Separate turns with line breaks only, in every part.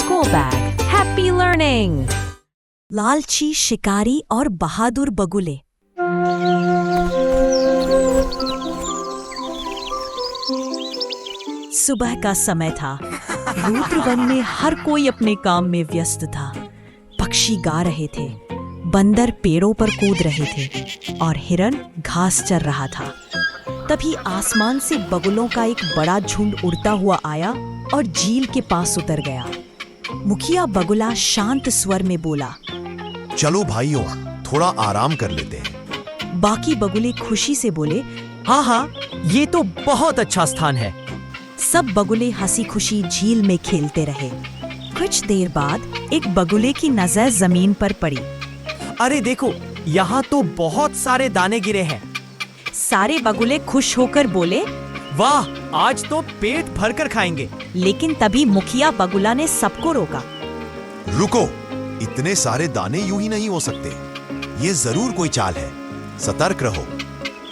Go Bag. Happy learning.
लालची शिकारी और बहादुर बगुले। सुबह का समय था। रुद्रवन में हर कोई अपने काम में व्यस्त था। पक्षी गा रहे थे, बंदर पेड़ों पर कूद रहे थे और हिरन घास चर रहा था। तभी आसमान से बगुलों का एक बड़ा झुंड उड़ता हुआ आया और झील के पास उतर गया। मुखिया बगुला शांत स्वर में बोला,
चलो भाइयों, थोड़ा आराम कर लेते हैं।
बाकी बगुले खुशी से बोले,
हाँ हाँ, ये तो बहुत अच्छा स्थान है।
सब बगुले हंसी खुशी झील में खेलते रहे। कुछ देर बाद एक बगुले की नजर जमीन पर पड़ी।
अरे देखो, यहाँ तो बहुत सारे दाने गिरे हैं।
सारे बगुले खुश होकर बोले,
वाह, आज तो पेट भरकर खाएंगे।
लेकिन तभी मुखिया बगुला ने सबको रोका।
रुको, इतने सारे दाने यूं ही नहीं हो सकते। ये जरूर कोई चाल है, सतर्क रहो।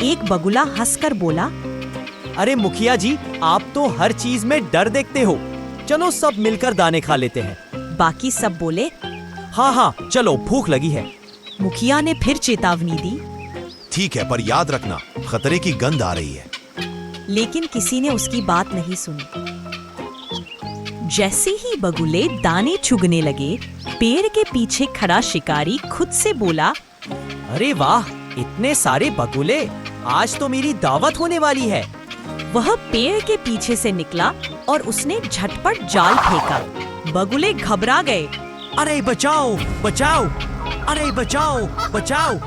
एक बगुला हंसकर बोला,
अरे मुखिया जी, आप तो हर चीज में डर देखते हो। चलो सब मिलकर दाने खा लेते हैं।
बाकी सब बोले,
हाँ हाँ, चलो, भूख लगी है।
मुखिया ने फिर चेतावनी दी,
ठीक है, पर याद रखना, खतरे की गंध आ रही है।
लेकिन किसी ने उसकी बात नहीं सुनी। जैसे ही बगुले दाने चुगने लगे, पेड़ के पीछे खड़ा शिकारी खुद से बोला,
अरे वाह, इतने सारे बगुले, आज तो मेरी दावत होने वाली है।
वह पेड़ के पीछे से निकला और उसने झटपट जाल फेंका। बगुले घबरा गए।
अरे बचाओ बचाओ, अरे बचाओ बचाओ।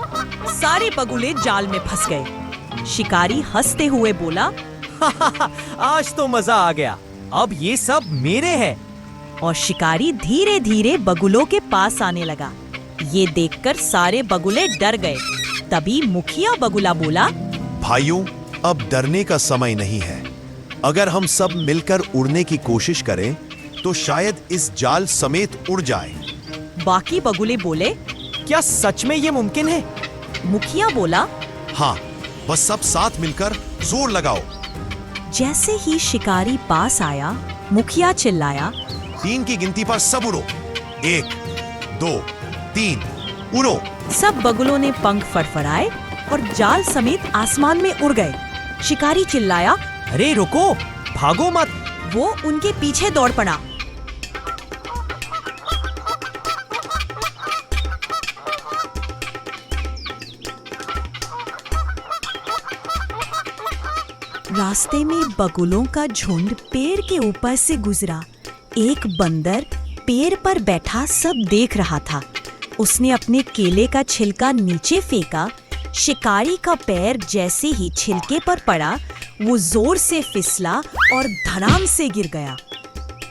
सारे बगुले जाल में फंस गए। शिकारी हंसते हुए बोला,
आज तो मजा आ गया, अब ये सब मेरे हैं।
और शिकारी धीरे धीरे बगुलों के पास आने लगा। ये देखकर सारे बगुले डर गए। तभी मुखिया बगुला बोला,
भाइयों, अब डरने का समय नहीं है। अगर हम सब मिलकर उड़ने की कोशिश करें तो शायद इस जाल समेत उड़ जाए।
बाकी बगुले बोले,
क्या सच में ये मुमकिन है?
मुखिया बोला,
हाँ, बस सब साथ मिलकर जोर लगाओ।
जैसे ही शिकारी पास आया, मुखिया चिल्लाया,
3 की गिनती पर सब उड़ो। 1, 2, 3, उड़ो।
सब बगुलों ने पंख फड़फड़ाए और जाल समेत आसमान में उड़ गए। शिकारी चिल्लाया,
अरे रुको, भागो मत।
वो उनके पीछे दौड़ पड़ा। रास्ते में बगुलों का झुंड पेड़ के ऊपर से गुजरा। एक बंदर पेड़ पर बैठा सब देख रहा था। उसने अपने केले का छिलका नीचे फेंका। शिकारी का पैर जैसे ही छिलके पर पड़ा, वो जोर से फिसला और धड़ाम से गिर गया।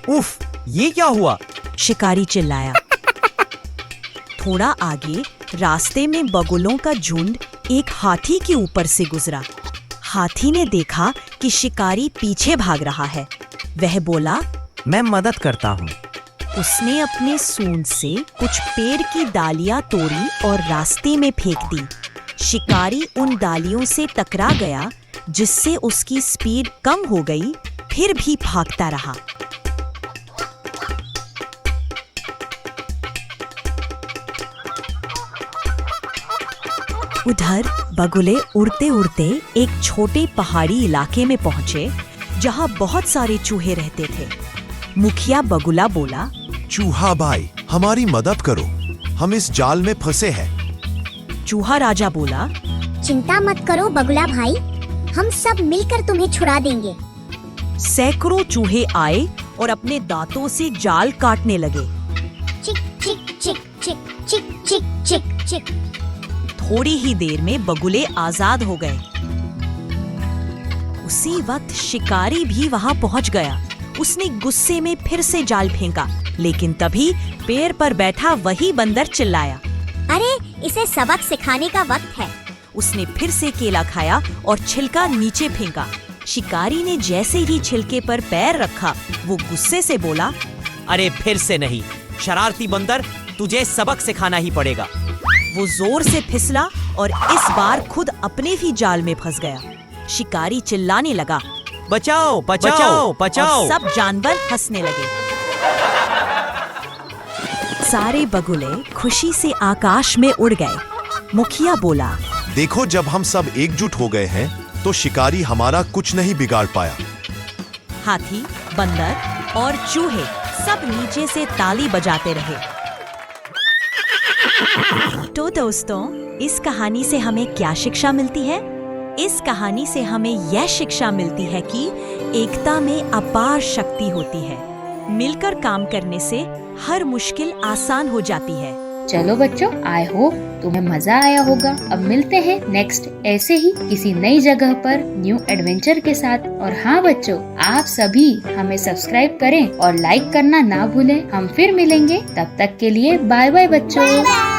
उफ, ये क्या हुआ?
शिकारी चिल्लाया। थोड़ा आगे रास्ते में बगुलों का झुंड एक हाथी के ऊपर से गुजरा। हाथी ने देखा कि शिकारी पीछे भाग रहा है। वह बोला,
मैं मदद करता हूँ।
उसने अपने सूंड से कुछ पेड़ की डालियां तोड़ी और रास्ते में फेंक दी। शिकारी उन डालियों से टकरा गया, जिससे उसकी स्पीड कम हो गई, फिर भी भागता रहा। उधर बगुले उड़ते उड़ते एक छोटे पहाड़ी इलाके में पहुंचे, जहां बहुत सारे चूहे रहते थे। मुखिया बगुला बोला,
चूहा भाई, हमारी मदद करो, हम इस जाल में फंसे हैं।
चूहा राजा बोला,
चिंता मत करो बगुला भाई, हम सब मिलकर तुम्हें छुड़ा देंगे।
सैकड़ों चूहे आए और अपने दांतों से जाल काटने लगे।
चिक चिक चिक चिक चिक चिक चिक चिक।
थोड़ी ही देर में बगुले आजाद हो गए। उसी वक्त शिकारी भी वहां पहुंच गया। उसने गुस्से में फिर से जाल फेंका, लेकिन तभी पेड़ पर बैठा वही बंदर चिल्लाया,
अरे, इसे सबक सिखाने का वक्त है।
उसने फिर से केला खाया और छिलका नीचे फेंका। शिकारी ने जैसे ही छिलके पर पैर रखा, वो गुस्से से बोला,
अरे फिर से नहीं, शरारती बंदर, तुझे सबक सिखाना ही पड़ेगा।
वो जोर से फिसला और इस बार खुद अपने ही जाल में फंस गया। शिकारी चिल्लाने लगा,
बचाओ बचाओ बचाओ।
और सब जानवर हंसने लगे। सारे बगुले खुशी से आकाश में उड़ गए। मुखिया बोला,
देखो, जब हम सब एकजुट हो गए हैं तो शिकारी हमारा कुछ नहीं बिगाड़ पाया।
हाथी, बंदर और चूहे सब नीचे से ताली बजाते रहे। तो दोस्तों, इस कहानी से हमें क्या शिक्षा मिलती है? इस कहानी से हमें यह शिक्षा मिलती है कि एकता में अपार शक्ति होती है। मिलकर काम करने से हर मुश्किल आसान हो जाती है।
चलो बच्चों, आई होप तुम्हें मजा आया होगा। अब मिलते हैं नेक्स्ट ऐसे ही किसी नई जगह पर न्यू एडवेंचर के साथ। और हाँ बच्चों, आप सभी हमें सब्सक्राइब करें और लाइक करना ना भूलें। हम फिर मिलेंगे, तब तक के लिए बाय बाय बच्चों।